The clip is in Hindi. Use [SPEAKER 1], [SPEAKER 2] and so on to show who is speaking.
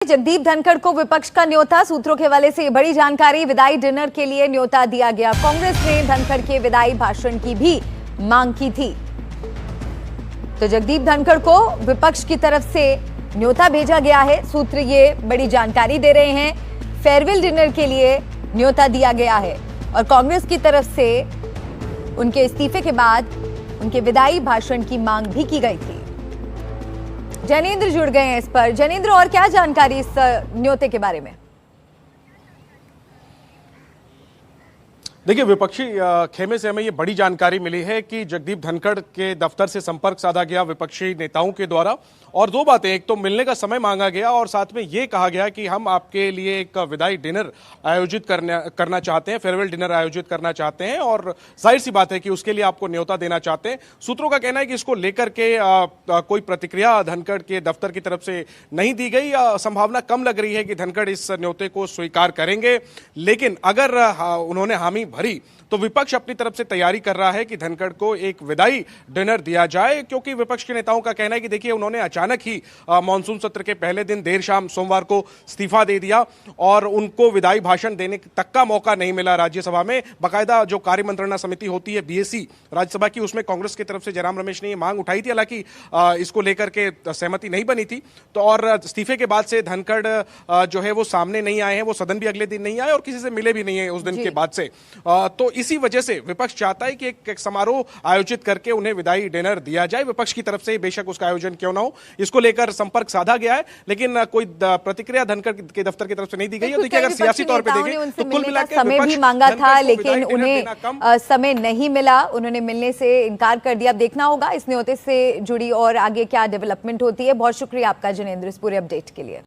[SPEAKER 1] जगदीप धनखड़ को विपक्ष का न्योता, सूत्रों के हवाले से बड़ी जानकारी। विदाई डिनर के लिए न्योता दिया गया। कांग्रेस ने धनखड़ के विदाई भाषण की भी मांग की थी। तो जगदीप धनखड़ को विपक्ष की तरफ से न्योता भेजा गया है। सूत्र ये बड़ी जानकारी दे रहे हैं। फेयरवेल डिनर के लिए न्योता दिया गया है और कांग्रेस की तरफ से उनके इस्तीफे के बाद उनके विदाई भाषण की मांग भी की गई थी। जैनेंद्र जुड़ गए हैं इस पर। जैनेंद्र, और क्या जानकारी इस न्योते के बारे में?
[SPEAKER 2] देखिए, विपक्षी खेमे से हमें ये बड़ी जानकारी मिली है कि जगदीप धनखड़ के दफ्तर से संपर्क साधा गया विपक्षी नेताओं के द्वारा और दो बातें, एक तो मिलने का समय मांगा गया और साथ में ये कहा गया कि हम आपके लिए एक विदाई डिनर आयोजित करना चाहते हैं, फेयरवेल डिनर आयोजित करना चाहते हैं और जाहिर सी बात है कि उसके लिए आपको न्योता देना चाहते हैं। सूत्रों का कहना है कि इसको लेकर के कोई प्रतिक्रिया धनखड़ के दफ्तर की तरफ से नहीं दी गई। संभावना कम लग रही है कि धनखड़ इस न्योते को स्वीकार करेंगे, लेकिन अगर उन्होंने हामी भरी तो विपक्ष अपनी तरफ से तैयारी कर रहा है कि धनखड़ को एक विदाई डिनर दिया जाए, क्योंकि विपक्ष के नेताओं का कहना है कि देखिए, उन्होंने अचानक ही मानसून सत्र के पहले दिन देर शाम सोमवार को इस्तीफा दे दिया और उनको विदाई भाषण देने तक का मौका नहीं मिला। राज्यसभा में बाकायदा जो कार्य मंत्रणा समिति होती है बीएसी राज्यसभा की, उसमें कांग्रेस की तरफ से जयराम रमेश ने ये मांग उठाई थी, हालांकि इसको लेकर के सहमति नहीं बनी थी। तो और इस्तीफे के बाद से धनखड़ जो है वो सामने नहीं आए हैं, वो सदन भी अगले दिन नहीं आए और किसी से मिले भी नहीं है उस दिन के बाद से। तो इसी वजह से विपक्ष चाहता है कि एक समारोह आयोजित करके उन्हें विदाई डिनर दिया जाए। विपक्ष की तरफ से बेशक उसका आयोजन क्यों ना हो, इसको लेकर संपर्क साधा गया है, लेकिन कोई प्रतिक्रिया धनखड़ के दफ्तर की तरफ से नहीं दी गई है। देखिए, अगर सियासी तौर पे देखें तो कुल मिलाकर
[SPEAKER 1] समय भी मांगा था, लेकिन उन्हें समय नहीं मिला, उन्होंने मिलने से इनकार कर दिया। अब देखना होगा इस न्योते से जुड़ी और आगे क्या डेवलपमेंट होती है। बहुत शुक्रिया आपका जैनेंद्र इस पूरे अपडेट के लिए।